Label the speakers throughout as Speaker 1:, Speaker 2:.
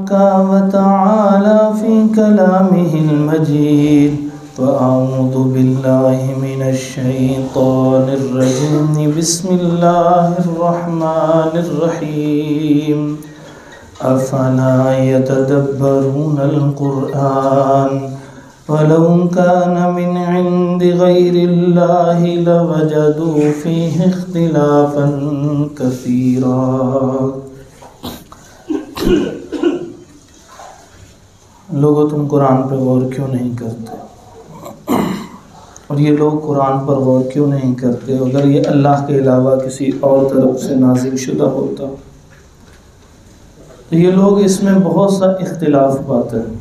Speaker 1: تبارك وتعالى في كلامه المجيد. وأعوذ بالله من الشيطان الرجيم. بسم الله الرحمن الرحيم. أفلا يتدبرون القرآن ولو كان من عند غير الله لوجدوا فيه اختلافا كثيرا. لوگوں تم قرآن پہ غور کیوں نہیں کرتے؟ اور یہ لوگ قرآن پر غور کیوں نہیں کرتے اگر یہ اللہ کے علاوہ کسی اور طرف سے نازل شدہ ہوتا؟ تو یہ لوگ اس میں بہت سا اختلاف پاتے ہیں.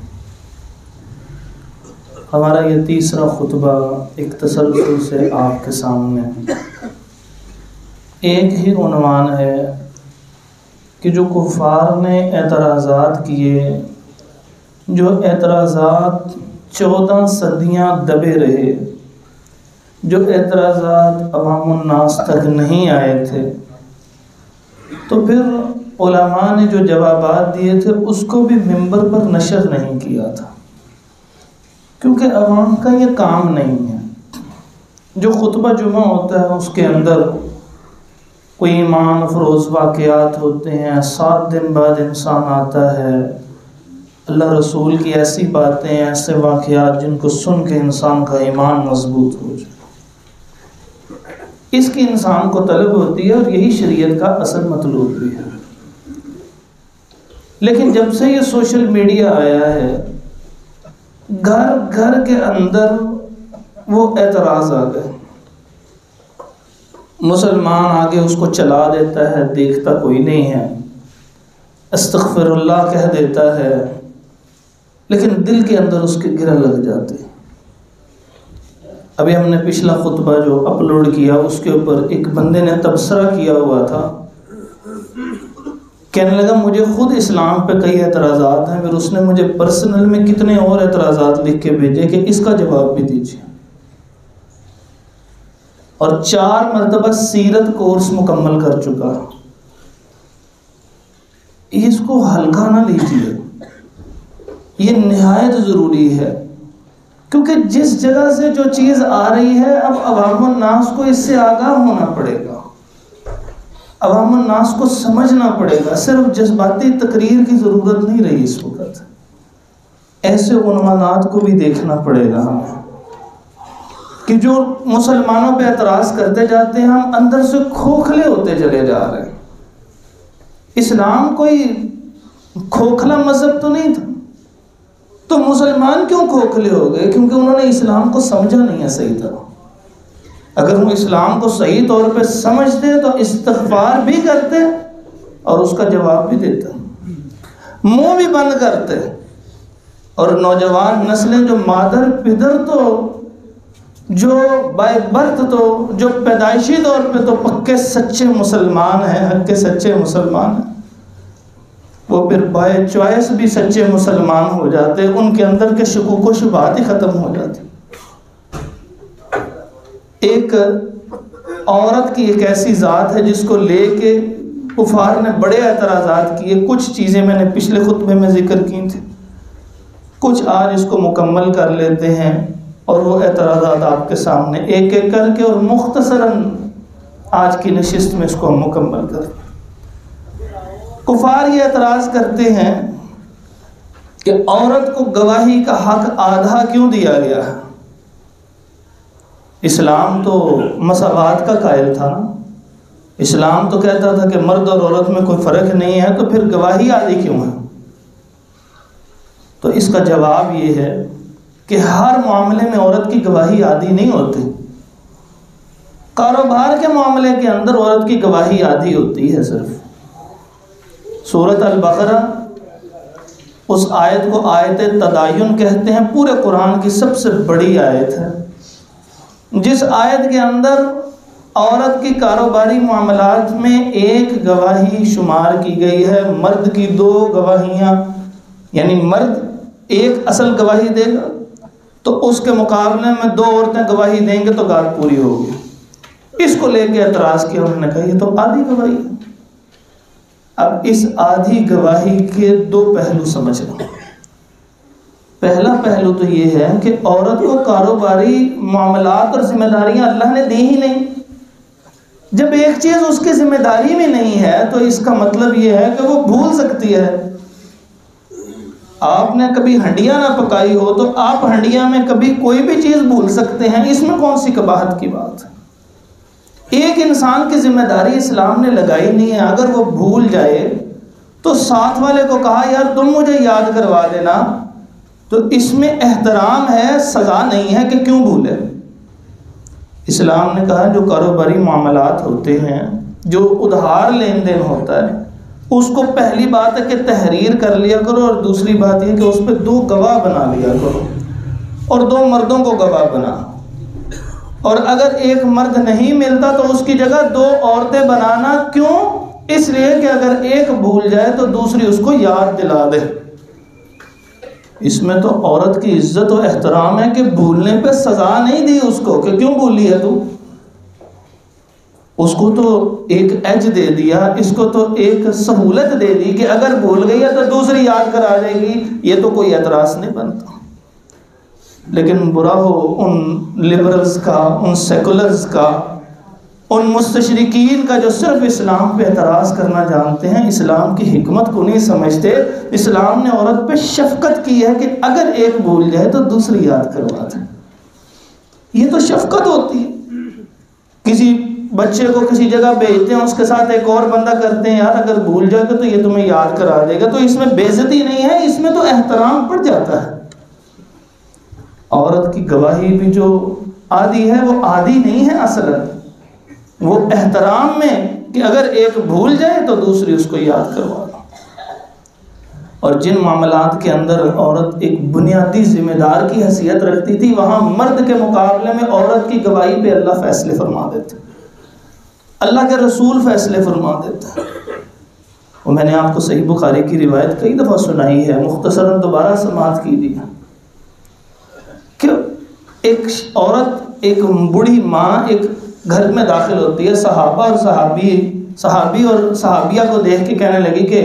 Speaker 1: ہمارا یہ تیسرا خطبہ ایک تسلسل سے آپ کے سامنے ایک ہی عنوان ہے کہ جو کفار نے اعتراضات کیے، جو اعتراضات 14 صدیاں دبے رہے، جو اعتراضات عوام الناس تک نہیں آئے تھے، تو پھر علماء نے جو جوابات دیے تھے اس کو بھی منبر پر نشر نہیں کیا تھا، کیونکہ عوام کا یہ کام نہیں ہے. جو خطبہ جمعہ ہوتا ہے اس کے اندر کوئی ایمان افروز واقعات ہوتے ہیں، 7 دن بعد انسان آتا ہے، اللہ رسول کی ایسی باتیں، ایسے واقعات جن کو سن کے انسان کا ایمان مضبوط ہو جائے، اس کی انسان کو طلب ہوتی ہے اور یہی شریعت کا اصل مطلوب بھی ہے. لیکن جب سے یہ سوشل میڈیا آیا ہے، گھر گھر کے اندر وہ اعتراض آ گئے. مسلمان آگے اس کو چلا دیتا ہے، دیکھتا کوئی نہیں ہے، استغفر اللہ کہہ دیتا ہے، لیکن دل کے اندر اس کے گرہ لگ جاتے. ابھی ہم نے پچھلا خطبہ جو اپلوڈ کیا اس کے اوپر ایک بندے نے تبصرہ کیا ہوا تھا، کہنے لگا مجھے خود اسلام پہ کئی اعتراضات ہیں، پھر اس نے مجھے پرسنل میں کتنے اور اعتراضات لکھ کے بھیجے کہ اس کا جواب بھی دیجیے. اور 4 مرتبہ سیرت کورس مکمل کر چکا. اس کو ہلکا نہ لیجیے، یہ نہایت ضروری ہے، کیونکہ جس جگہ سے جو چیز آ رہی ہے اب عوام الناس کو اس سے آگاہ ہونا پڑے گا، عوام الناس کو سمجھنا پڑے گا. صرف جذباتی تقریر کی ضرورت نہیں رہی اس وقت، ایسے عنوانات کو بھی دیکھنا پڑے گا ہمیں کہ جو مسلمانوں پہ اعتراض کرتے جاتے ہیں ہم اندر سے کھوکھلے ہوتے چلے جا رہے ہیں. اسلام کوئی کھوکھلا مذہب تو نہیں تھا، تو مسلمان کیوں کھوکھلے ہو گئے؟ کیونکہ انہوں نے اسلام کو سمجھا نہیں ہے صحیح طرح. اگر وہ اسلام کو صحیح طور پہ سمجھتے تو استغفار بھی کرتے اور اس کا جواب بھی دیتے، منہ بھی بند کرتے. اور نوجوان نسلیں جو مادر پدر تو جو بائی برتھ تو جو پیدائشی طور پہ تو پکے سچے مسلمان ہیں، حق کے سچے مسلمان ہیں، وہ پھر بائی چوائس بھی سچے مسلمان ہو جاتے، ان کے اندر کے شکوک و شبہات ہی ختم ہو جاتے. ایک عورت کی ایک ایسی ذات ہے جس کو لے کے کفار نے بڑے اعتراضات کیے. کچھ چیزیں میں نے پچھلے خطبے میں ذکر کی تھی، کچھ آج اس کو مکمل کر لیتے ہیں اور وہ اعتراضات آپ کے سامنے ایک ایک کر کے اور مختصراً آج کی نشست میں اس کو ہم مکمل کریں. کفار یہ اعتراض کرتے ہیں کہ عورت کو گواہی کا حق آدھا کیوں دیا گیا ہے؟ اسلام تو مساوات کا قائل تھا نا، اسلام تو کہتا تھا کہ مرد اور عورت میں کوئی فرق نہیں ہے، تو پھر گواہی آدھی کیوں ہے؟ تو اس کا جواب یہ ہے کہ ہر معاملے میں عورت کی گواہی آدھی نہیں ہوتی. کاروبار کے معاملے کے اندر عورت کی گواہی آدھی ہوتی ہے صرف. سورۃ البقرہ اس آیت کو آیت تداین کہتے ہیں، پورے قرآن کی سب سے بڑی آیت ہے، جس آیت کے اندر عورت کی کاروباری معاملات میں ایک گواہی شمار کی گئی ہے، مرد کی 2 گواہیاں، یعنی مرد ایک اصل گواہی دے گا تو اس کے مقابلے میں 2 عورتیں گواہی دیں گے تو بات پوری ہوگی. اس کو لے کے اعتراض کیا، انہوں نے کہا یہ تو آدھی گواہی ہے. اب اس آدھی گواہی کے دو پہلو سمجھ لو۔ پہلا پہلو تو یہ ہے کہ عورت کو کاروباری معاملات اور ذمہ داریاں اللہ نے دی ہی نہیں۔ جب ایک چیز اس کی ذمہ داری میں نہیں ہے تو اس کا مطلب یہ ہے کہ وہ بھول سکتی ہے۔ آپ نے کبھی ہنڈیاں نہ پکائی ہو تو آپ ہنڈیاں میں کبھی کوئی بھی چیز بھول سکتے ہیں، اس میں کون سی قباحت کی بات ہے؟ ایک انسان کی ذمہ داری اسلام نے لگائی نہیں ہے، اگر وہ بھول جائے تو ساتھ والے کو کہا یار تم مجھے یاد کروا دینا، تو اس میں احترام ہے، سزا نہیں ہے کہ کیوں بھولے۔ اسلام نے کہا جو کاروباری معاملات ہوتے ہیں، جو ادھار لین دین ہوتا ہے، اس کو پہلی بات ہے کہ تحریر کر لیا کرو، اور دوسری بات یہ کہ اس پہ 2 گواہ بنا لیا کرو، اور 2 مردوں کو گواہ بنا، اور اگر ایک مرد نہیں ملتا تو اس کی جگہ 2 عورتیں بنانا۔ کیوں؟ اس لیے کہ اگر ایک بھول جائے تو دوسری اس کو یاد دلا دے۔ اس میں تو عورت کی عزت و احترام ہے کہ بھولنے پہ سزا نہیں دی اس کو کہ کیوں بھولی ہے تو، اس کو تو ایک ایج دے دیا، اس کو تو ایک سہولت دے دی کہ اگر بھول گئی ہے تو دوسری یاد کرا جائے گی، یہ تو کوئی اعتراض نہیں بنتا۔ لیکن برا ہو ان لبرلز کا، ان سیکولرز کا، ان مستشرقین کا جو صرف اسلام پہ اعتراض کرنا جانتے ہیں، اسلام کی حکمت کو نہیں سمجھتے۔ اسلام نے عورت پہ شفقت کی ہے کہ اگر ایک بھول جائے تو دوسری یاد کروا دے۔ یہ تو شفقت ہوتی ہے۔ کسی بچے کو کسی جگہ بھیجتے ہیں، اس کے ساتھ ایک اور بندہ کرتے ہیں، یار اگر بھول جائے گا تو یہ تمہیں یاد کرا دے گا، تو اس میں بے عزتی نہیں ہے، اس میں تو احترام پڑ جاتا ہے۔ عورت کی گواہی بھی جو آدھی ہے وہ آدھی نہیں ہے، اصل وہ احترام میں کہ اگر ایک بھول جائے تو دوسری اس کو یاد کروا دو۔ اور جن معاملات کے اندر عورت ایک بنیادی ذمہ دار کی حیثیت رکھتی تھی، وہاں مرد کے مقابلے میں عورت کی گواہی پہ اللہ فیصلے فرما دیتے، اللہ کے رسول فیصلے فرما دیتے۔ اور میں نے آپ کو صحیح بخاری کی روایت کئی دفعہ سنائی ہے، مختصراً دوبارہ سماعت کیجیے کہ ایک عورت، ایک بوڑھی ماں ایک گھر میں داخل ہوتی ہے، صحابہ اور صحابی اور صحابیہ کو دیکھ کے کہنے لگی کہ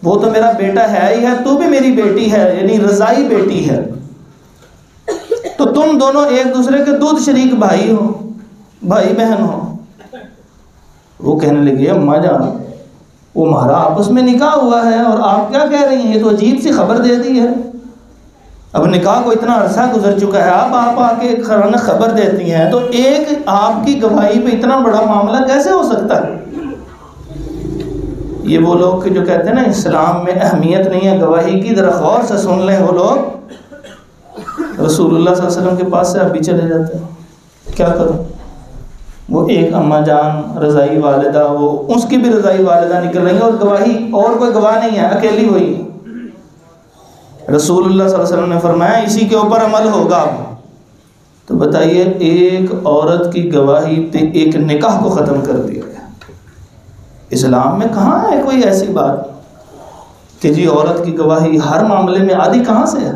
Speaker 1: وہ تو میرا بیٹا ہے ہی ہے، تو بھی میری بیٹی ہے، یعنی رضائی بیٹی ہے، تو تم دونوں ایک دوسرے کے دودھ شریک بھائی ہو، بھائی بہن ہو۔ وہ کہنے لگی اماں جان وہ ہمارا آپس میں نکاح ہوا ہے اور آپ کیا کہہ رہی ہیں، یہ تو عجیب سی خبر دے دی ہے، اب نکاح کو اتنا عرصہ گزر چکا ہے، آپ آ کے خبر دیتی ہیں، تو ایک آپ کی گواہی پہ اتنا بڑا معاملہ کیسے ہو سکتا ہے؟ یہ وہ لوگ کہ جو کہتے ہیں نا اسلام میں اہمیت نہیں ہے گواہی کی، ذرا غور سے سن لیں، وہ لوگ رسول اللہ صلی اللہ علیہ وسلم کے پاس سے ابھی چلے جاتے ہیں، کیا کروں؟ وہ ایک اماں جان رضائی والدہ، وہ اس کی بھی رضائی والدہ نکل رہی ہیں، اور گواہی اور کوئی گواہ نہیں ہے، اکیلی ہوئی۔ رسول اللہ صلی اللہ علیہ وسلم نے فرمایا اسی کے اوپر عمل ہوگا۔ تو بتائیے ایک عورت کی گواہی پہ ایک نکاح کو ختم کر دیا گیا۔ اسلام میں کہاں ہے کوئی ایسی بات کہ جی عورت کی گواہی ہر معاملے میں آدھی کہاں سے ہے؟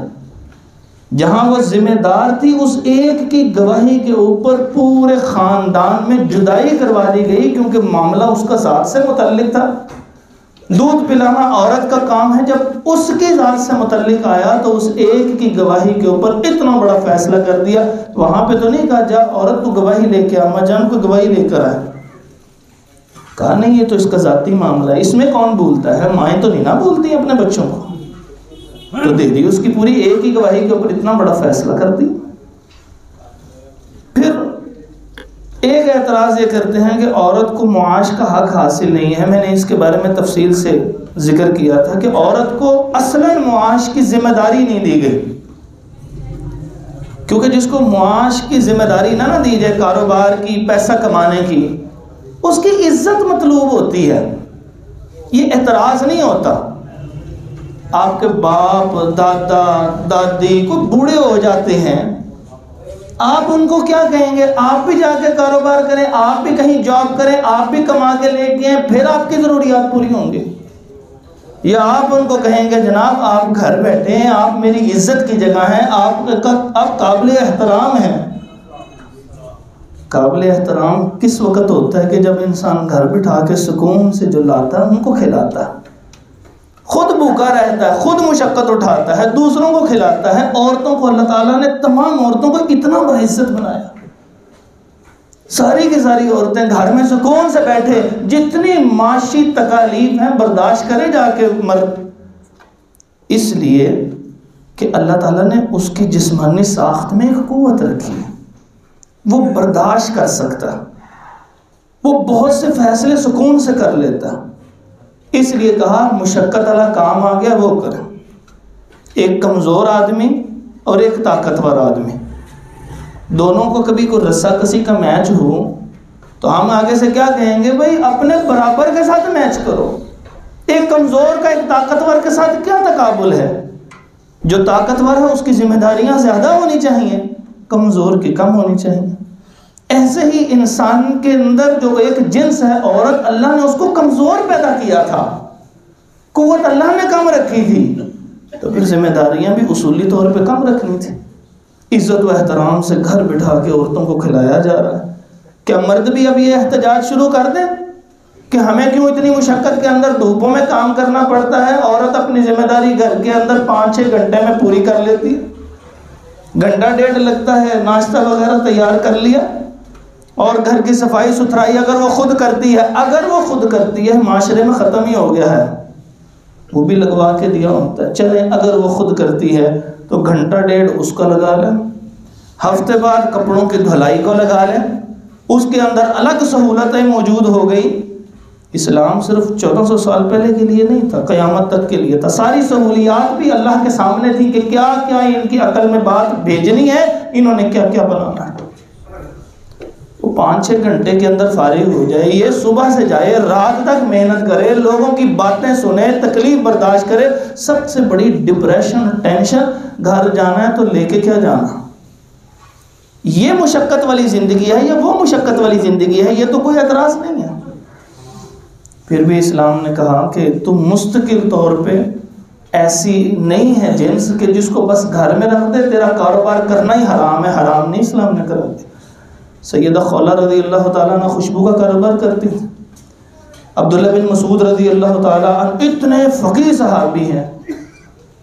Speaker 1: جہاں وہ ذمہ دار تھی اس ایک کی گواہی کے اوپر پورے خاندان میں جدائی کروا دی گئی، کیونکہ معاملہ اس کا ذات سے متعلق تھا۔ دودھ پلانا عورت کا کام ہے، جب اس کی ذات سے متعلق آیا تو اس ایک کی گواہی کے اوپر اتنا بڑا فیصلہ کر دیا۔ وہاں پہ تو نہیں کہا جا عورت تو گواہی لے کے اماں جان کو گواہی لے کر آئے، کہا نہیں یہ تو اس کا ذاتی معاملہ ہے، اس میں کون بھولتا ہے، مائیں تو نہیں نہ بھولتی اپنے بچوں کو، تو دے دی اس کی پوری ایک ہی گواہی کے اوپر اتنا بڑا فیصلہ کر دی۔ پھر ایک اعتراض یہ کرتے ہیں کہ عورت کو معاش کا حق حاصل نہیں ہے۔ میں نے اس کے بارے میں تفصیل سے ذکر کیا تھا کہ عورت کو اصلاً معاش کی ذمہ داری نہیں دی گئی، کیونکہ جس کو معاش کی ذمہ داری نہ دی جائے، کاروبار کی، پیسہ کمانے کی، اس کی عزت مطلوب ہوتی ہے، یہ اعتراض نہیں ہوتا۔ آپ کے باپ، دادا، دادی کو بوڑھے ہو جاتے ہیں، آپ ان کو کیا کہیں گے؟ آپ بھی جا کے کاروبار کریں، آپ بھی کہیں جاب کریں، آپ بھی کما کے لے کے آئیں، پھر آپ کی ضروریات پوری ہوں گی؟ یا آپ ان کو کہیں گے جناب آپ گھر بیٹھے ہیں، آپ میری عزت کی جگہ ہیں، آپ قابل احترام ہیں؟ قابل احترام کس وقت ہوتا ہے کہ جب انسان گھر بٹھا کے سکون سے جو لاتا ہے ان کو کھلاتا ہے۔ خود بھوکا رہتا ہے، خود مشقت اٹھاتا ہے، دوسروں کو کھلاتا ہے۔ عورتوں کو اللہ تعالیٰ نے، تمام عورتوں کو اتنا باعزت بنایا، ساری کی ساری عورتیں گھر میں سکون سے بیٹھے، جتنی معاشی تکالیف ہیں برداشت کرے جا کے مرد، اس لیے کہ اللہ تعالیٰ نے اس کی جسمانی ساخت میں ایک قوت رکھی ہے، وہ برداشت کر سکتا، وہ بہت سے فیصلے سکون سے کر لیتا، اس لیے کہا مشقت والا کام آ گیا وہ کر۔ ایک کمزور آدمی اور ایک طاقتور آدمی، دونوں کو کبھی کوئی رسا کسی کا میچ ہو تو ہم آگے سے کیا کہیں گے؟ بھائی اپنے برابر کے ساتھ میچ کرو۔ ایک کمزور کا ایک طاقتور کے ساتھ کیا تقابل ہے؟ جو طاقتور ہے اس کی ذمہ داریاں زیادہ ہونی چاہیے، کمزور کی کم ہونی چاہیے۔ ایسے ہی انسان کے اندر جو ایک جنس ہے عورت، اللہ نے اس کو کمزور پیدا کیا تھا، قوت اللہ نے کم رکھی تھی، تو پھر ذمہ داریاں بھی اصولی طور پہ کم رکھنی تھی۔ عزت و احترام سے گھر بٹھا کے عورتوں کو کھلایا جا رہا ہے۔ کیا مرد بھی اب یہ احتجاج شروع کر دیں کہ ہمیں کیوں اتنی مشقت کے اندر دھوپوں میں کام کرنا پڑتا ہے؟ عورت اپنی ذمہ داری گھر کے اندر 5-6 گھنٹے میں پوری کر لیتی ہے، گھنٹہ ڈیڑھ لگتا ہے، ناشتہ وغیرہ تیار کر لیا، اور گھر کی صفائی ستھرائی اگر وہ خود کرتی ہے، معاشرے میں ختم ہی ہو گیا ہے، وہ بھی لگوا کے دیا ہوتا ہے۔ چلیں اگر وہ خود کرتی ہے تو گھنٹہ ڈیڑھ اس کا لگا لیں، ہفتے بعد کپڑوں کی دھلائی کو لگا لیں، اس کے اندر الگ سہولتیں موجود ہو گئی۔ اسلام صرف 1400 سال پہلے کے لیے نہیں تھا، قیامت تک کے لیے تھا۔ ساری سہولیات بھی اللہ کے سامنے تھی کہ کیا کیا ان کی عقل میں بات بھیجنی ہے، انہوں نے کیا کیا بنانا ہے۔ وہ 5-6 گھنٹے کے اندر فارغ ہو جائے، یہ صبح سے جائے رات تک محنت کرے، لوگوں کی باتیں سنے، تکلیف برداشت کرے۔ سب سے بڑی ڈپریشن، ٹینشن، گھر جانا ہے تو لے کے کیا جانا؟ یہ مشقت والی زندگی ہے یا وہ مشقت والی زندگی ہے؟ یہ تو کوئی اعتراض نہیں ہے۔ پھر بھی اسلام نے کہا کہ تم مستقل طور پہ ایسی نہیں ہے جنس کہ جس کو بس گھر میں رکھ دے، تیرا کاروبار کرنا ہی حرام ہے، حرام نہیں اسلام نے کرا دیا۔ سیدہ خولہ رضی اللہ تعالیٰ عنہ خوشبو کا کاروبار کرتی تھی، عبداللہ بن مسعود رضی اللہ تعالیٰ عنہ اتنے فقیہ صحابی ہیں،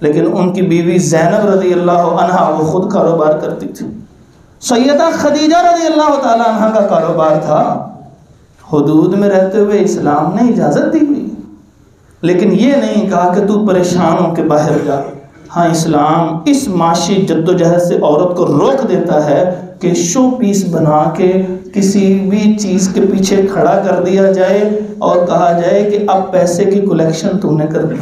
Speaker 1: لیکن ان کی بیوی زینب رضی اللہ عنہ وہ خود کاروبار کرتی تھی۔ سیدہ خدیجہ رضی اللہ تعالیٰ عنہ کا کاروبار تھا، حدود میں رہتے ہوئے اسلام نے اجازت دی ہوئی، لیکن یہ نہیں کہا کہ تو پریشان ہو کے باہر جا۔ ہاں، اسلام اس معاشی جدوجہد سے عورت کو روک دیتا ہے کہ شو پیس بنا کے کسی بھی چیز کے پیچھے کھڑا کر دیا جائے اور کہا جائے کہ اب پیسے کی کلیکشن تم نے کر دی۔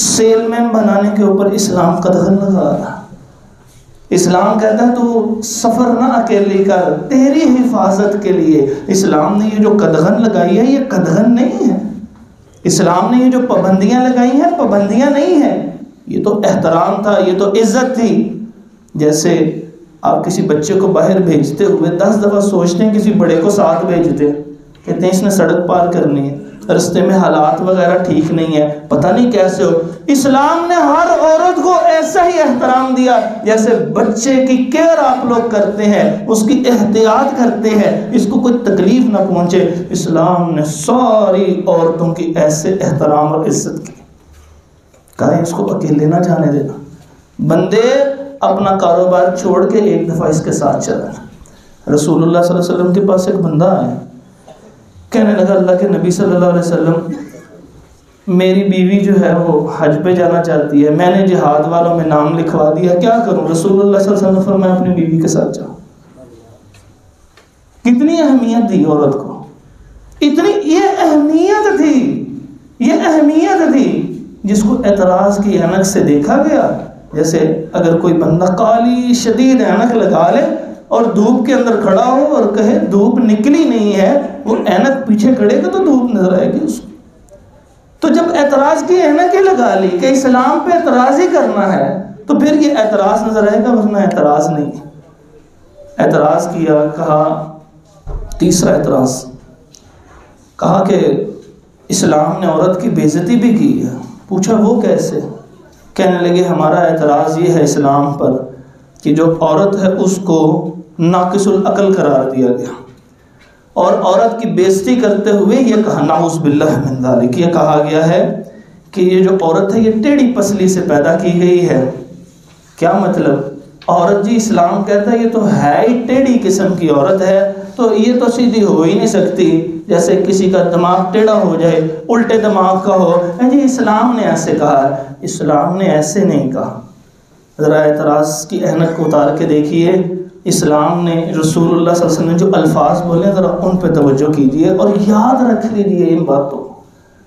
Speaker 1: سیل مین بنانے کے اوپر اسلام قدغن لگا رہا۔ اسلام کہتا ہے تو سفر نہ اکیلی کر، تیری حفاظت کے لیے۔ اسلام نے یہ جو قدغن لگائی ہے یہ قدغن نہیں ہے، اسلام نے یہ جو پابندیاں لگائی ہیں پابندیاں نہیں ہیں، یہ تو احترام تھا، یہ تو عزت تھی۔ جیسے آپ کسی بچے کو باہر بھیجتے ہوئے 10 دفعہ سوچتے ہیں، کسی بڑے کو ساتھ بھیجتے ہیں، کہتے ہیں اس نے سڑک پار کرنی ہے، رستے میں حالات وغیرہ ٹھیک نہیں ہے، پتہ نہیں کیسے ہو۔ اسلام نے ہر عورت کو ایسا ہی احترام دیا جیسے بچے کی کیئر آپ لوگ کرتے ہیں، اس کی احتیاط کرتے ہیں، اس کو کوئی تکلیف نہ پہنچے۔ اسلام نے ساری عورتوں کی ایسے احترام اور عزت کی، کہا اس کو اکیلے نہ جانے دینا۔ بندے اپنا کاروبار چھوڑ کے ایک دفعہ اس کے ساتھ چلا۔ رسول اللہ صلی اللہ علیہ وسلم کے پاس ایک بندہ آیا، کہنے لگا اللہ کے نبی صلی اللہ علیہ وسلم، میری بیوی جو ہے وہ حج پہ جانا چاہتی ہے، میں نے جہاد والوں میں نام لکھوا دیا، کیا کروں؟ رسول اللہ صلی اللہ علیہ وسلم نے فرمایا اپنی بیوی کے ساتھ جاؤ۔ کتنی اہمیت دی عورت کو، اتنی یہ اہمیت تھی جس کو اعتراض کی اینک سے دیکھا گیا۔ جیسے اگر کوئی بندہ کالی شدید اینک لگا لے اور دھوپ کے اندر کھڑا ہو اور کہے دھوپ نکلی نہیں ہے، وہ اینک پیچھے کھڑے گا تو دھوپ نظر آئے گی اس کو۔ تو جب اعتراض کی اینک ہی لگا لی کہ اسلام پہ اعتراض ہی کرنا ہے تو پھر یہ اعتراض نظر آئے گا، ورنہ اعتراض نہیں۔ اعتراض کیا، کہا تیسرا اعتراض، کہا کہ اسلام نے عورت کی بے عزتی بھی کی ہے۔ پوچھا وہ کیسے؟ کہنے لگے ہمارا اعتراض یہ ہے اسلام پر کہ جو عورت ہے اس کو ناقص العقل قرار دیا گیا، اور عورت کی بے عزتی کرتے ہوئے یہ کہا، نعوذ باللہ من ذالک، یہ کہا گیا ہے کہ یہ جو عورت ہے یہ ٹیڑھی پسلی سے پیدا کی گئی ہے۔ کیا مطلب؟ عورت جی اسلام کہتا ہے یہ تو ہے ہی ٹیڑھی قسم کی عورت ہے، تو یہ تو سیدھی ہو ہی نہیں سکتی، جیسے کسی کا دماغ ٹیڑھا ہو جائے، الٹے دماغ کا ہو، جی اسلام نے ایسے کہا ہے۔ اسلام نے ایسے نہیں کہا۔ ذرا اعتراض کی اہمیت کو اتار کے دیکھیے، اسلام نے رسول اللہ صلی اللہ علیہ وسلم نے جو الفاظ بولے ذرا ان پہ توجہ کیجیے اور یاد رکھ لیجیے ان باتوں۔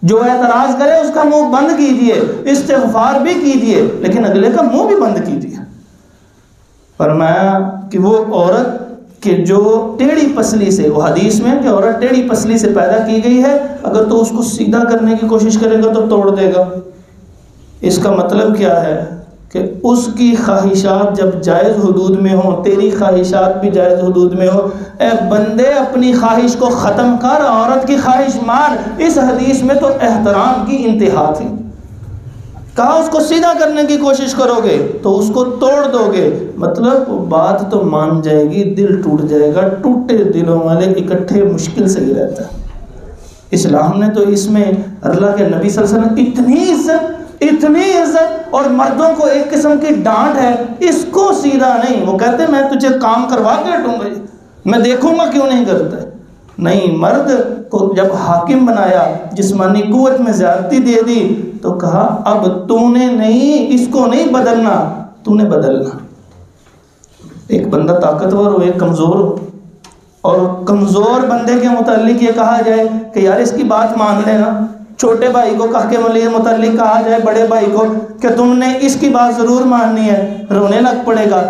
Speaker 1: جو اعتراض کرے اس کا منہ بند کیجیے، استغفار بھی کیجیے، لیکن اگلے کا منہ بھی بند کیجیے۔ فرمایا کہ وہ عورت کہ جو ٹیڑھی پسلی سے، وہ حدیث میں کہ عورت ٹیڑھی پسلی سے پیدا کی گئی ہے، اگر تو اس کو سیدھا کرنے کی کوشش کرے گا تو توڑ دے گا۔ اس کا مطلب کیا ہے کہ اس کی خواہشات جب جائز حدود میں ہوں، تیری خواہشات بھی جائز حدود میں ہوں، اے بندے اپنی خواہش کو ختم کر، عورت کی خواہش مان۔ اس حدیث میں تو احترام کی انتہا تھی۔ کہا اس کو سیدھا کرنے کی کوشش کرو گے تو اس کو توڑ دو گے، مطلب بات تو مان جائے گی، دل ٹوٹ جائے گا۔ ٹوٹے دلوں والے اکٹھے مشکل سے ہی رہتا ہے۔ اسلام نے تو اس میں اللہ کے نبی صلی اللہ علیہ وسلم اتنی عزت اور مردوں کو ایک قسم کی ڈانٹ ہے، اس کو سیدھا نہیں۔ وہ کہتے ہیں میں تجھے کام کروا کے ہٹوں گا، میں دیکھوں گا کیوں نہیں کرتا ہے۔ نہیں، مرد کو جب حاکم بنایا، جسمانی قوت میں زیادتی دے دی، تو کہا اب تو نے نہیں، اس کو نہیں بدلنا، تو نے بدلنا۔ ایک بندہ طاقتور ہو، ایک کمزور ہو، اور کمزور بندے کے متعلق یہ کہا جائے کہ یار اس کی بات مان لینا، چھوٹے بھائی کو کہہ کے متعلق کہا جائے بڑے بھائی کو کہ تم نے اس کی بات ضرور ماننی ہے، رونے لگ پڑے گا،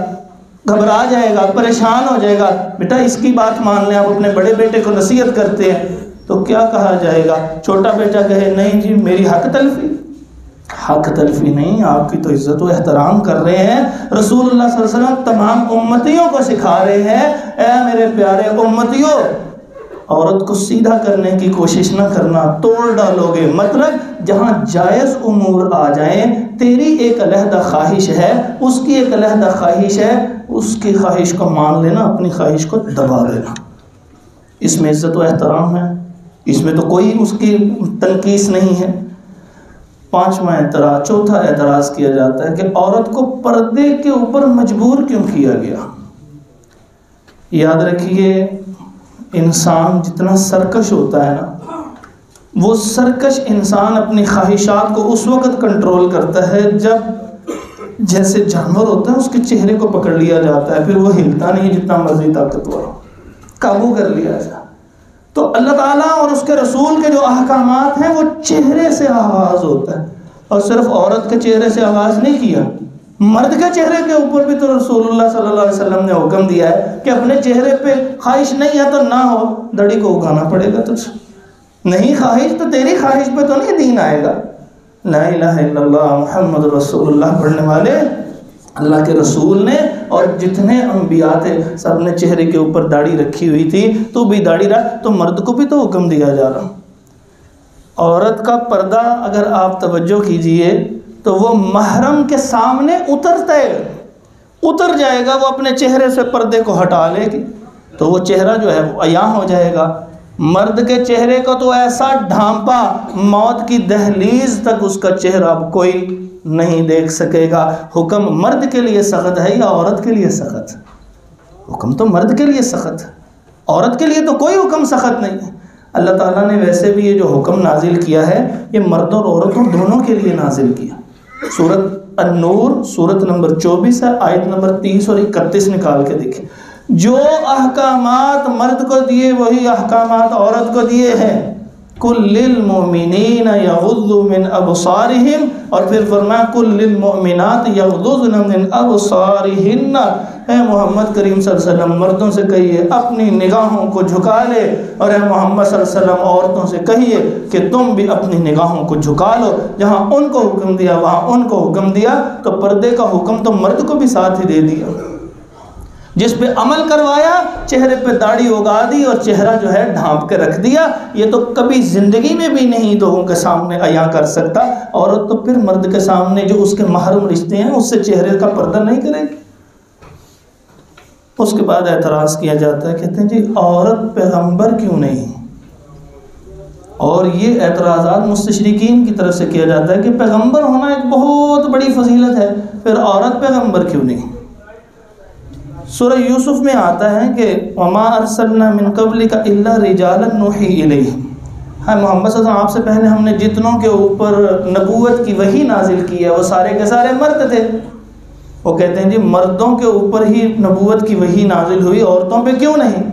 Speaker 1: گھبرا جائے گا، پریشان ہو جائے گا، بیٹا اس کی بات مان لیں۔ آپ اپنے بڑے بیٹے کو نصیحت کرتے ہیں تو کیا کہا جائے گا؟ چھوٹا بیٹا کہے نہیں جی میری حق تلفی نہیں، آپ کی تو عزت و احترام کر رہے ہیں۔ رسول اللہ صلی اللہ علیہ وسلم تمام امتیوں کو سکھا رہے ہیں، اے میرے پیارے امتیوں، عورت کو سیدھا کرنے کی کوشش نہ کرنا، توڑ ڈالو گے۔ مطلب جہاں جائز امور آ جائیں، تیری ایک علیحدہ خواہش ہے، اس کی ایک علیحدہ خواہش ہے، اس کی خواہش کو مان لینا، اپنی خواہش کو دبا دینا۔ اس میں عزت و احترام ہے، اس میں تو کوئی اس کی تنقیص نہیں ہے۔ چوتھا اعتراض کیا جاتا ہے کہ عورت کو پردے کے اوپر مجبور کیوں کیا گیا؟ یاد رکھیے، انسان جتنا سرکش ہوتا ہے نا، وہ سرکش انسان اپنی خواہشات کو اس وقت کنٹرول کرتا ہے جب جیسے جانور ہوتا ہے اس کے چہرے کو پکڑ لیا جاتا ہے، پھر وہ ہلتا نہیں جتنا مرضی طاقتور ہو، قابو کر لیا جائے۔ تو اللہ تعالیٰ اور اس کے رسول کے جو احکامات ہیں وہ چہرے سے آغاز ہوتا ہے، اور صرف عورت کے چہرے سے آغاز نہیں کیا، مرد کے چہرے کے اوپر بھی تو رسول اللہ صلی اللہ علیہ وسلم نے حکم دیا ہے کہ اپنے چہرے پہ خواہش نہیں ہے تو نہ ہو، داڑھی کو اگانا پڑے گا تجھے، نہیں خواہش تو تیری خواہش پہ تو نہیں دین آئے گا۔ لا الہ الا اللہ محمد رسول اللہ پڑھنے والے اللہ کے رسول نے اور جتنے انبیاء تھے سب نے چہرے کے اوپر داڑھی رکھی ہوئی تھی، تو بھی داڑھی رکھ، تو مرد کو بھی تو حکم دیا جا رہا۔ عورت کا پردہ اگر آپ توجہ کیجئے تو وہ محرم کے سامنے اتر جائے گا، وہ اپنے چہرے سے پردے کو ہٹا لے گی تو وہ چہرہ جو ہے وہ عیاں ہو جائے گا۔ مرد کے چہرے کو تو ایسا ڈھانپا، موت کی دہلیز تک اس کا چہرہ اب کوئی نہیں دیکھ سکے گا۔ حکم مرد کے لیے سخت ہے یا عورت کے لیے سخت؟ حکم تو مرد کے لیے سخت ہے، عورت کے لیے تو کوئی حکم سخت نہیں ہے۔ اللہ تعالیٰ نے ویسے بھی یہ جو حکم نازل کیا ہے یہ مردوں اور عورتوں دونوں کے لیے نازل کیا۔ سورۃ النور سورۃ نمبر 24 ہے، آیت نمبر 30 اور 31 نکال کے دیکھیں۔ جو احکامات مرد کو دیے وہی احکامات عورت کو دیے ہیں۔ کل للمؤمنین یغضوا من ابصارہم، اور پھر فرمایا کل للمؤمنات یغضضن من ابصارہن۔ اے محمد کریم صلی اللہ علیہ وسلم مردوں سے کہیے اپنی نگاہوں کو جھکا لے، اور اے محمد صلی اللہ علیہ وسلم عورتوں سے کہیے کہ تم بھی اپنی نگاہوں کو جھکا لو۔ جہاں ان کو حکم دیا وہاں ان کو حکم دیا، تو پردے کا حکم تو مرد کو بھی ساتھ ہی دے دیا۔ جس پہ عمل کروایا چہرے پہ داڑھی اگا دی اور چہرہ جو ہے ڈھانپ کے رکھ دیا، یہ تو کبھی زندگی میں بھی نہیں لوگوں کے سامنے عیاں کر سکتا۔ عورت تو پھر مرد کے سامنے جو اس کے محرم رشتے ہیں اس سے چہرے کا پردہ نہیں کرے گی۔ اس کے بعد اعتراض کیا جاتا ہے، کہتے ہیں جی عورت پیغمبر کیوں نہیں؟ اور یہ اعتراضات مستشرقین کی طرف سے کیا جاتا ہے کہ پیغمبر ہونا ایک بہت بڑی فضیلت ہے، پھر عورت پیغمبر کیوں نہیں؟ سورہ یوسف میں آتا ہے کہ وَمَا أَرْسَلْنَا مِن قَبْلِكَ إِلَّا رِجَالًا نُوحِي إِلَيْهِمْ، ہاں محمد صلی اللہ علیہ وسلم آپ سے پہلے ہم نے جتنوں کے اوپر نبوت کی وحی نازل کی ہے وہ سارے کے سارے مرد تھے۔ وہ کہتے ہیں جی مردوں کے اوپر ہی نبوت کی وحی نازل ہوئی، عورتوں پہ کیوں نہیں؟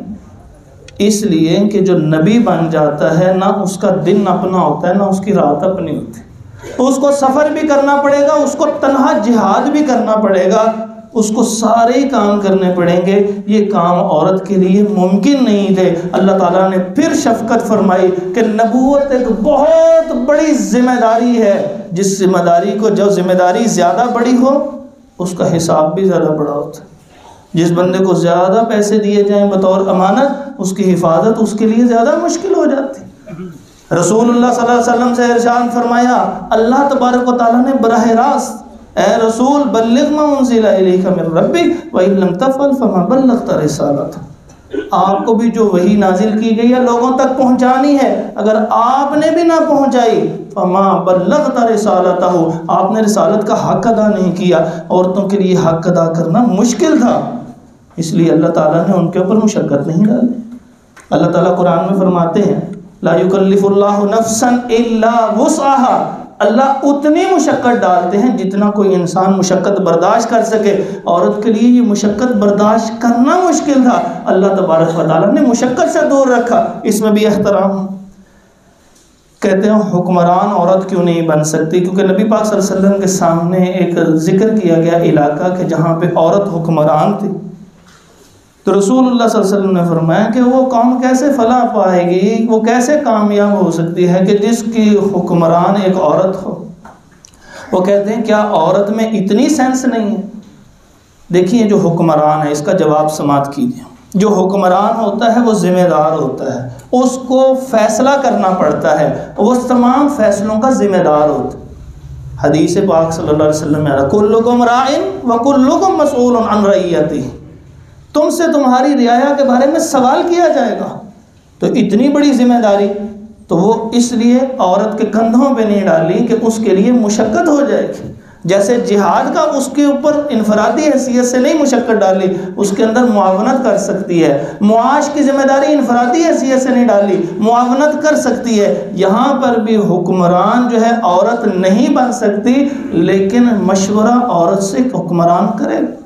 Speaker 1: اس لیے کہ جو نبی بن جاتا ہے نہ اس کا دن اپنا ہوتا ہے نہ اس کی رات اپنی ہوتی ہے، تو اس کو سفر بھی کرنا پڑے گا، اس کو تنہا جہاد بھی کرنا پڑے گا، اس کو سارے کام کرنے پڑیں گے۔ یہ کام عورت کے لیے ممکن نہیں تھے۔ اللہ تعالیٰ نے پھر شفقت فرمائی کہ نبوت ایک بہت بڑی ذمہ داری ہے، جس ذمہ داری کو جو ذمہ داری زیادہ بڑی ہو اس کا حساب بھی زیادہ بڑا ہوتا ہے۔ جس بندے کو زیادہ پیسے دیے جائیں بطور امانت، اس کی حفاظت اس کے لیے زیادہ مشکل ہو جاتی۔ رسول اللہ صلی اللہ علیہ وسلم سے ارشاد فرمایا، اللہ تبارک و تعالیٰ نے براہ راست اے رسول بلغ ما انزل الیک من ربک وان لم تفعل فما بلغت رسالتہ، آپ کو بھی جو وحی نازل کی گئی ہے لوگوں تک پہنچانی ہے، اگر آپ نے بھی نہ پہنچائی فما بلغت رسالتہ، آپ نے رسالت کا حق ادا نہیں کیا۔ عورتوں کے لیے حق ادا کرنا مشکل تھا، اس لیے اللہ تعالیٰ نے ان کے اوپر مشقت نہیں ڈالی۔ اللہ تعالیٰ قرآن میں فرماتے ہیں لا یکلف اللہ نفسا الا وسعها، اللہ اتنی مشقت ڈالتے ہیں جتنا کوئی انسان مشقت برداشت کر سکے۔ عورت کے لیے یہ مشقت برداشت کرنا مشکل تھا، اللہ تبارک و تعالیٰ نے مشقت سے دور رکھا۔ اس میں بھی احترام۔ کہتے ہیں حکمران عورت کیوں نہیں بن سکتی؟ کیونکہ نبی پاک صلی اللہ علیہ وسلم کے سامنے ایک ذکر کیا گیا علاقہ کہ جہاں پہ عورت حکمران تھی، تو رسول اللہ صلی اللہ علیہ وسلم نے فرمایا کہ وہ قوم کیسے فلاح پائے گی، وہ کیسے کامیاب ہو سکتی ہے کہ جس کی حکمران ایک عورت ہو۔ وہ کہتے ہیں کیا عورت میں اتنی سینس نہیں ہے؟ دیکھیے جو حکمران ہے، اس کا جواب سماعت کیجیے۔ جو حکمران ہوتا ہے وہ ذمہ دار ہوتا ہے، اس کو فیصلہ کرنا پڑتا ہے، وہ تمام فیصلوں کا ذمہ دار ہوتا ہے۔ حدیث پاک صلی اللہ علیہ وسلم میں کلکم راع وکلکم مسئول عن رعیتہ، تم سے تمہاری رعایا کے بارے میں سوال کیا جائے گا۔ تو اتنی بڑی ذمہ داری تو وہ اس لیے عورت کے کندھوں پہ نہیں ڈالی کہ اس کے لیے مشقت ہو جائے گی۔ جیسے جہاد کا اس کے اوپر انفرادی حیثیت سے نہیں مشقت ڈالی، اس کے اندر معاونت کر سکتی ہے۔ معاش کی ذمہ داری انفرادی حیثیت سے نہیں ڈالی، معاونت کر سکتی ہے۔ یہاں پر بھی حکمران جو ہے عورت نہیں بن سکتی، لیکن مشورہ عورت سے حکمران کرے گا۔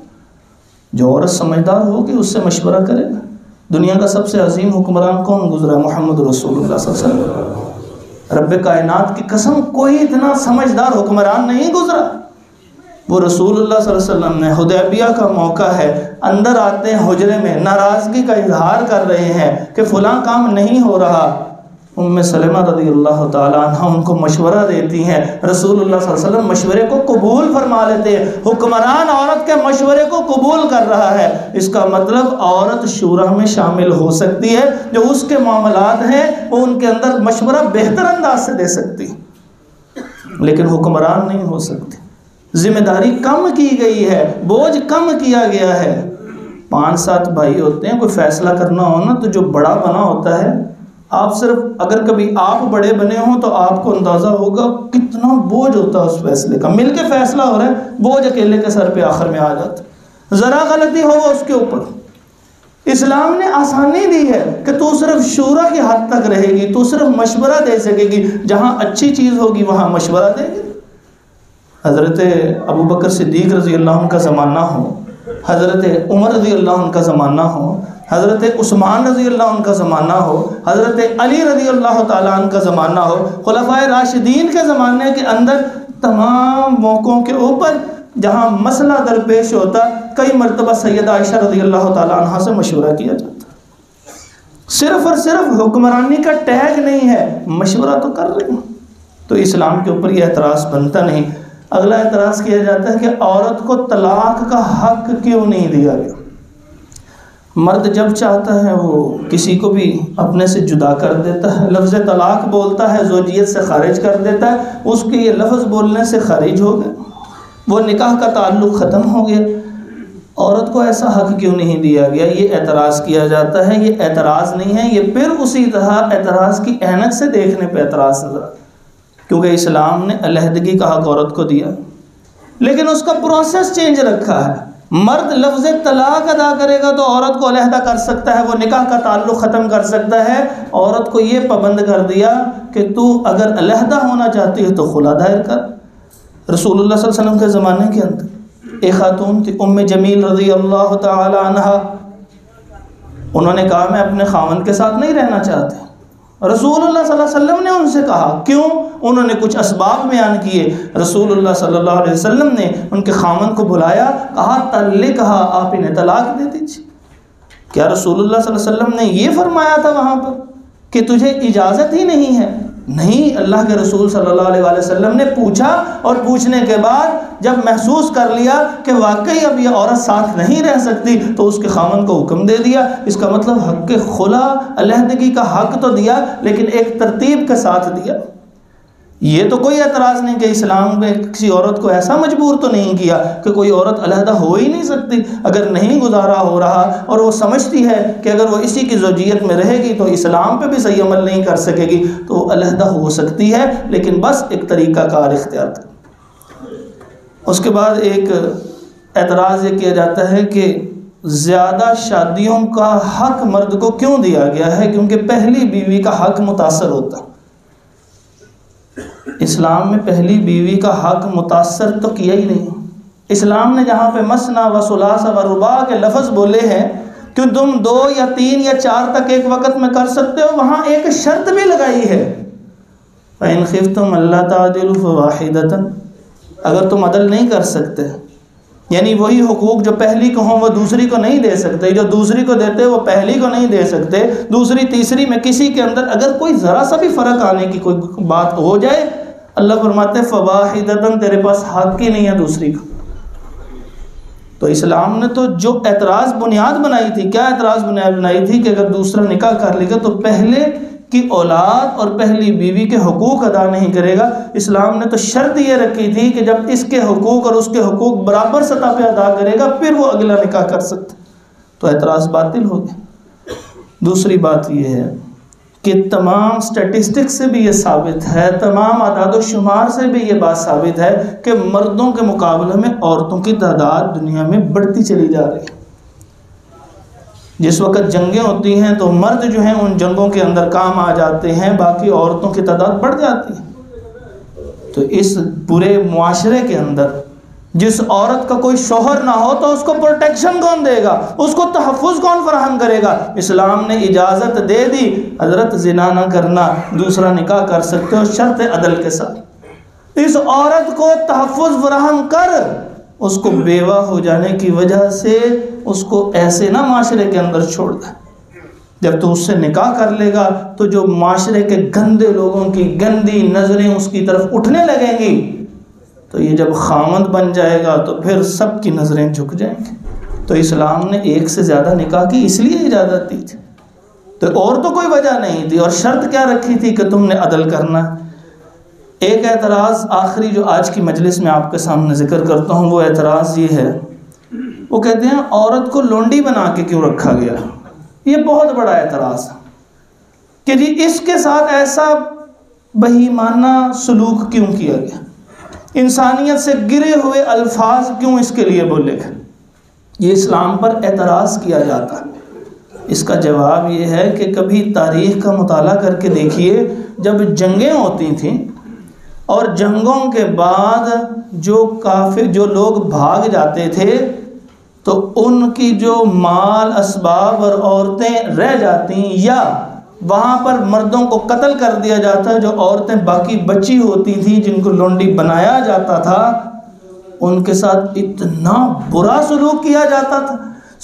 Speaker 1: جو عورت سمجھدار ہوگی اس سے مشورہ کرے گا۔ دنیا کا سب سے عظیم حکمران کون گزرا؟ محمد رسول اللہ صلی اللہ علیہ وسلم۔ رب کائنات کی قسم کوئی اتنا سمجھدار حکمران نہیں گزرا۔ وہ رسول اللہ صلی اللہ علیہ وسلم نے حدیبیہ کا موقع ہے، اندر آتے ہیں حجرے میں، ناراضگی کا اظہار کر رہے ہیں کہ فلاں کام نہیں ہو رہا۔ ام سلمہ رضی اللہ تعالیٰ عنہ ان کو مشورہ دیتی ہیں، رسول اللہ صلی اللہ علیہ وسلم مشورے کو قبول فرما لیتے ہیں۔ حکمران عورت کے مشورے کو قبول کر رہا ہے، اس کا مطلب عورت شورا میں شامل ہو سکتی ہے، جو اس کے معاملات ہیں وہ ان کے اندر مشورہ بہتر انداز سے دے سکتی، لیکن حکمران نہیں ہو سکتی۔ ذمہ داری کم کی گئی ہے، بوجھ کم کیا گیا ہے۔ 5-7 بھائی ہوتے ہیں، کوئی فیصلہ کرنا ہو نا تو جو بڑا بنا ہوتا ہے، آپ صرف اگر کبھی آپ بڑے بنے ہوں تو آپ کو اندازہ ہوگا کتنا بوجھ ہوتا ہے اس فیصلے کا۔ مل کے فیصلہ ہو رہا ہے، بوجھ اکیلے کے سر پہ آخر میں آ جاتا، ذرا غلطی ہو وہ اس کے اوپر۔ اسلام نے آسانی دی ہے کہ تو صرف شورا کی حد تک رہے گی، تو صرف مشورہ دے سکے گی، جہاں اچھی چیز ہوگی وہاں مشورہ دے گی۔ حضرت ابوبکر صدیق رضی اللہ عنہ کا زمانہ ہو، حضرت عمر رضی اللہ عنہ کا زمانہ ہو، حضرت عثمان رضی اللہ عنہ کا زمانہ ہو، حضرت علی رضی اللہ تعالیٰ عنہ کا زمانہ ہو، خلفائے راشدین کے زمانے کے اندر تمام موقعوں کے اوپر جہاں مسئلہ درپیش ہوتا، کئی مرتبہ سیدہ عائشہ رضی اللہ تعالیٰ عنہ سے مشورہ کیا جاتا۔ صرف اور صرف حکمرانی کا ٹیگ نہیں ہے، مشورہ تو کر رہے ہیں۔ تو اسلام کے اوپر یہ اعتراض بنتا نہیں۔ اگلا اعتراض کیا جاتا ہے کہ عورت کو طلاق کا حق کیوں نہیں دیا گیا؟ مرد جب چاہتا ہے وہ کسی کو بھی اپنے سے جدا کر دیتا ہے، لفظ طلاق بولتا ہے، زوجیت سے خارج کر دیتا ہے، اس کے یہ لفظ بولنے سے خارج ہو گیا، وہ نکاح کا تعلق ختم ہو گیا۔ عورت کو ایسا حق کیوں نہیں دیا گیا؟ یہ اعتراض کیا جاتا ہے. یہ اعتراض نہیں ہے، یہ پھر اسی طرح اعتراض کی عینت سے دیکھنے پہ اعتراض نظر آتا ہے. کیونکہ اسلام نے علیحدگی کا حق عورت کو دیا، لیکن اس کا پروسیس چینج رکھا ہے. مرد لفظ طلاق ادا کرے گا تو عورت کو علیحدہ کر سکتا ہے، وہ نکاح کا تعلق ختم کر سکتا ہے. عورت کو یہ پابند کر دیا کہ تو اگر علیحدہ ہونا چاہتی ہے تو خلا دائر کر. رسول اللہ صلی اللہ علیہ وسلم کے زمانے کے اندر ایک خاتون تھی ام جمیل رضی اللہ تعالی عنہا. انہوں نے کہا میں اپنے خاوند کے ساتھ نہیں رہنا چاہتے. رسول اللہ صلی اللہ علیہ وسلم نے ان سے کہا کیوں؟ انہوں نے کچھ اسباب بیان کیے. رسول اللہ صلی اللہ علیہ وسلم نے ان کے خاوند کو بلایا، کہا طلقھا، آپ انہیں طلاق دے دیجیے. کیا رسول اللہ صلی اللہ علیہ وسلم نے یہ فرمایا تھا وہاں پر کہ تجھے اجازت ہی نہیں ہے؟ نہیں، اللہ کے رسول صلی اللہ علیہ وسلم نے پوچھا، اور پوچھنے کے بعد جب محسوس کر لیا کہ واقعی اب یہ عورت ساتھ نہیں رہ سکتی تو اس کے خاوند کو حکم دے دیا. اس کا مطلب حق خلا، علیحدگی کا حق تو دیا، لیکن ایک ترتیب کے ساتھ دیا. یہ تو کوئی اعتراض نہیں کہ اسلام میں کسی عورت کو ایسا مجبور تو نہیں کیا کہ کوئی عورت علیحدہ ہو ہی نہیں سکتی. اگر نہیں گزارا ہو رہا اور وہ سمجھتی ہے کہ اگر وہ اسی کی زوجیت میں رہے گی تو اسلام پہ بھی صحیح عمل نہیں کر سکے گی تو وہ علیحدہ ہو سکتی ہے، لیکن بس ایک طریقہ کار اختیار کر. اس کے بعد ایک اعتراض یہ کیا جاتا ہے کہ زیادہ شادیوں کا حق مرد کو کیوں دیا گیا ہے؟ کیونکہ پہلی بیوی کا حق متاثر ہوتا. اسلام میں پہلی بیوی کا حق متاثر تو کیا ہی نہیں. اسلام نے جہاں پہ مثنی و ثلاث و رباع کے لفظ بولے ہیں کہ تم 2 یا 3 یا 4 تک ایک وقت میں کر سکتے ہو، وہاں ایک شرط بھی لگائی ہے، فَإِنْ خِفْتُمْ أَلَّا تَعْدِلُوا فَوَاحِدَةً. اگر تم عدل نہیں کر سکتے، یعنی وہی حقوق جو پہلی کو ہوں وہ دوسری کو نہیں دے سکتے، جو دوسری کو دیتے وہ پہلی کو نہیں دے سکتے، دوسری تیسری میں کسی کے اندر اگر کوئی ذرا سا بھی فرق آنے کی کوئی بات ہو جائے، اللہ فرماتے فواحدۃ، تیرے پاس حق ہی نہیں ہے دوسری کا. تو اسلام نے تو جو اعتراض بنیاد بنائی تھی، کیا اعتراض بنیاد بنائی تھی کہ اگر دوسرا نکاح کر لے گا تو پہلے کی اولاد اور پہلی بیوی کے حقوق ادا نہیں کرے گا. اسلام نے تو شرط یہ رکھی تھی کہ جب اس کے حقوق اور اس کے حقوق برابر سطح پہ ادا کرے گا پھر وہ اگلا نکاح کر سکتا. تو اعتراض باطل ہو گیا. دوسری بات یہ ہے کہ تمام سٹیٹسٹکس سے بھی یہ ثابت ہے، تمام اعداد و شمار سے بھی یہ بات ثابت ہے کہ مردوں کے مقابلے میں عورتوں کی تعداد دنیا میں بڑھتی چلی جا رہی ہے. جس وقت جنگیں ہوتی ہیں تو مرد جو ہیں ان جنگوں کے اندر کام آ جاتے ہیں، باقی عورتوں کی تعداد بڑھ جاتی ہے. تو اس پورے معاشرے کے اندر جس عورت کا کوئی شوہر نہ ہو تو اس کو پروٹیکشن کون دے گا، اس کو تحفظ کون فراہم کرے گا؟ اسلام نے اجازت دے دی، حضرت زنا نہ کرنا، دوسرا نکاح کر سکتے ہو شرط عدل کے ساتھ. اس عورت کو تحفظ فراہم کر، اس کو بیوہ ہو جانے کی وجہ سے اس کو ایسے نہ معاشرے کے اندر چھوڑ دے. جب تو اس سے نکاح کر لے گا تو جو معاشرے کے گندے لوگوں کی گندی نظریں اس کی طرف اٹھنے لگیں گی، تو یہ جب خاوند بن جائے گا تو پھر سب کی نظریں جھک جائیں گی. تو اسلام نے ایک سے زیادہ نکاح کی اس لیے اجازت دی تھی، تو اور تو کوئی وجہ نہیں تھی. اور شرط کیا رکھی تھی کہ تم نے عدل کرنا. ایک اعتراض آخری جو آج کی مجلس میں آپ کے سامنے ذکر کرتا ہوں، وہ اعتراض یہ ہے، وہ کہتے ہیں عورت کو لونڈی بنا کے کیوں رکھا گیا؟ یہ بہت بڑا اعتراض ہے کہ جی اس کے ساتھ ایسا بہیمانہ سلوک کیوں کیا گیا، انسانیت سے گرے ہوئے الفاظ کیوں اس کے لیے بولے گئے. یہ اسلام پر اعتراض کیا جاتا ہے. اس کا جواب یہ ہے کہ کبھی تاریخ کا مطالعہ کر کے دیکھیے، جب جنگیں ہوتی تھیں اور جنگوں کے بعد جو لوگ بھاگ جاتے تھے تو ان کی جو مال اسباب اور عورتیں رہ جاتی یا وہاں پر مردوں کو قتل کر دیا جاتا، جو عورتیں باقی بچی ہوتی تھیں جن کو لونڈی بنایا جاتا تھا، ان کے ساتھ اتنا برا سلوک کیا جاتا تھا،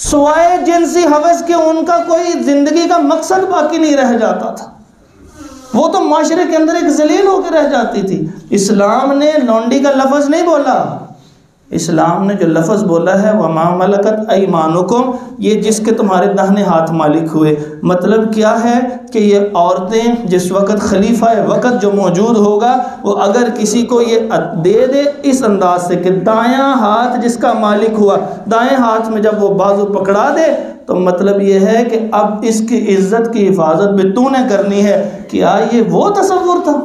Speaker 1: سوائے جنسی ہوس کے ان کا کوئی زندگی کا مقصد باقی نہیں رہ جاتا تھا. وہ تو معاشرے کے اندر ایک ذلیل ہو کے رہ جاتی تھی. اسلام نے لونڈی کا لفظ نہیں بولا، اسلام نے جو لفظ بولا ہے وَمَا مَلَكَتْ أَيْمَانُكُمْ، یہ جس کے تمہارے داہنے ہاتھ مالک ہوئے، مطلب کیا ہے کہ یہ عورتیں جس وقت خلیفہ وقت جو موجود ہوگا وہ اگر کسی کو یہ دے دے اس انداز سے کہ دایاں ہاتھ جس کا مالک ہوا، دائیں ہاتھ میں جب وہ بازو پکڑا دے تو مطلب یہ ہے کہ اب اس کی عزت کی حفاظت بھی تو نے کرنی ہے۔ کیا یہ وہ تصور تھا؟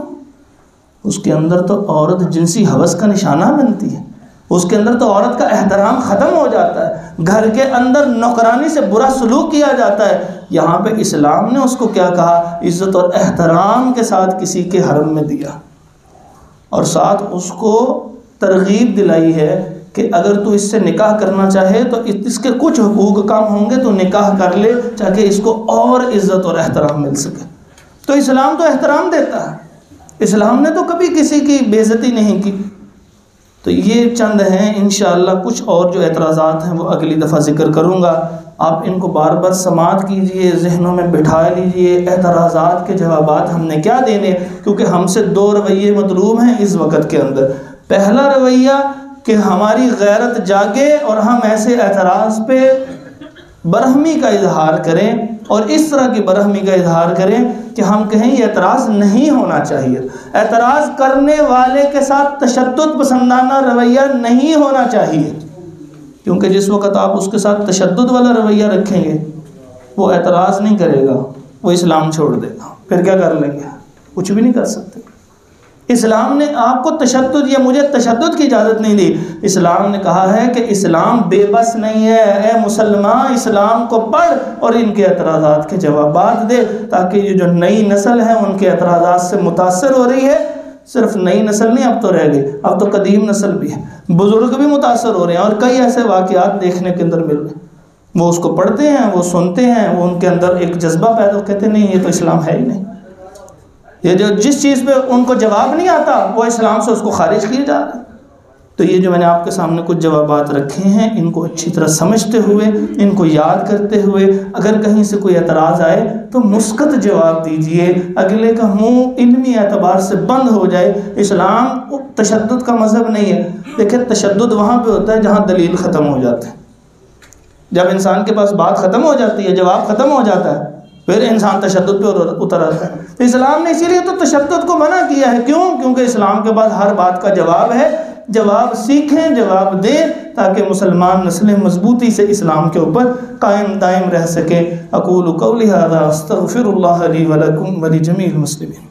Speaker 1: اس کے اندر تو عورت جنسی ہوس کا نشانہ بنتی ہے، اس کے اندر تو عورت کا احترام ختم ہو جاتا ہے، گھر کے اندر نوکرانی سے برا سلوک کیا جاتا ہے۔ یہاں پہ اسلام نے اس کو کیا کہا؟ عزت اور احترام کے ساتھ کسی کے حرم میں دیا، اور ساتھ اس کو ترغیب دلائی ہے کہ اگر تو اس سے نکاح کرنا چاہے تو اس کے کچھ حقوق کم ہوں گے تو نکاح کر لے تاکہ اس کو اور عزت اور احترام مل سکے۔ تو اسلام تو احترام دیتا ہے، اسلام نے تو کبھی کسی کی بے عزتی نہیں کی۔ تو یہ چند ہیں، انشاءاللہ کچھ اور جو اعتراضات ہیں وہ اگلی دفعہ ذکر کروں گا، آپ ان کو بار بار سماعت کیجئے، ذہنوں میں بٹھا لیجئے اعتراضات کے جوابات ہم نے کیا دینے، کیونکہ ہم سے دو رویے مطلوب ہیں اس وقت کے اندر۔ پہلا رویہ کہ ہماری غیرت جاگے اور ہم ایسے اعتراض پہ برہمی کا اظہار کریں، اور اس طرح کی برہمی کا اظہار کریں کہ ہم کہیں یہ اعتراض نہیں ہونا چاہیے، اعتراض کرنے والے کے ساتھ تشدد پسندانہ رویہ نہیں ہونا چاہیے، کیونکہ جس وقت آپ اس کے ساتھ تشدد والا رویہ رکھیں گے وہ اعتراض نہیں کرے گا، وہ اسلام چھوڑ دے گا، پھر کیا کر لیں گے؟ کچھ بھی نہیں کر سکتے۔ اسلام نے آپ کو تشدد یا مجھے تشدد کی اجازت نہیں دی، اسلام نے کہا ہے کہ اسلام بے بس نہیں ہے، اے مسلمان اسلام کو پڑھ اور ان کے اعتراضات کے جوابات دے، تاکہ یہ جو نئی نسل ہے ان کے اعتراضات سے متاثر ہو رہی ہے۔ صرف نئی نسل نہیں، اب تو رہ گئی، اب تو قدیم نسل بھی ہے، بزرگ بھی متاثر ہو رہے ہیں، اور کئی ایسے واقعات دیکھنے کے اندر مل رہے ہیں، وہ اس کو پڑھتے ہیں، وہ سنتے ہیں، وہ ان کے اندر ایک جذبہ پیدا، کہتے ہیں نہیں یہ تو اسلام ہے ہی نہیں، یہ جو جس چیز پہ ان کو جواب نہیں آتا وہ اسلام سے اس کو خارج کیا جا رہا ہے۔ تو یہ جو میں نے آپ کے سامنے کچھ جوابات رکھے ہیں، ان کو اچھی طرح سمجھتے ہوئے، ان کو یاد کرتے ہوئے، اگر کہیں سے کوئی اعتراض آئے تو مثبت جواب دیجئے، اگلے کا منہ علمی اعتبار سے بند ہو جائے۔ اسلام تشدد کا مذہب نہیں ہے۔ دیکھیں تشدد وہاں پہ ہوتا ہے جہاں دلیل ختم ہو جاتے ہیں، جب انسان کے پاس بات ختم ہو جاتی ہے، جواب ختم ہو جاتا ہے، پھر انسان تشدد پہ اتر آتا ہے۔ اسلام نے اسی لیے تو تشدد کو منع کیا ہے، کیوں؟ کیونکہ اسلام کے بعد ہر بات کا جواب ہے، جواب سیکھیں، جواب دیں، تاکہ مسلمان نسلیں مضبوطی سے اسلام کے اوپر قائم دائم رہ سکیں۔ اقول قولی ھذا استغفر اللہ لی ولکم ولجمیع المسلمین۔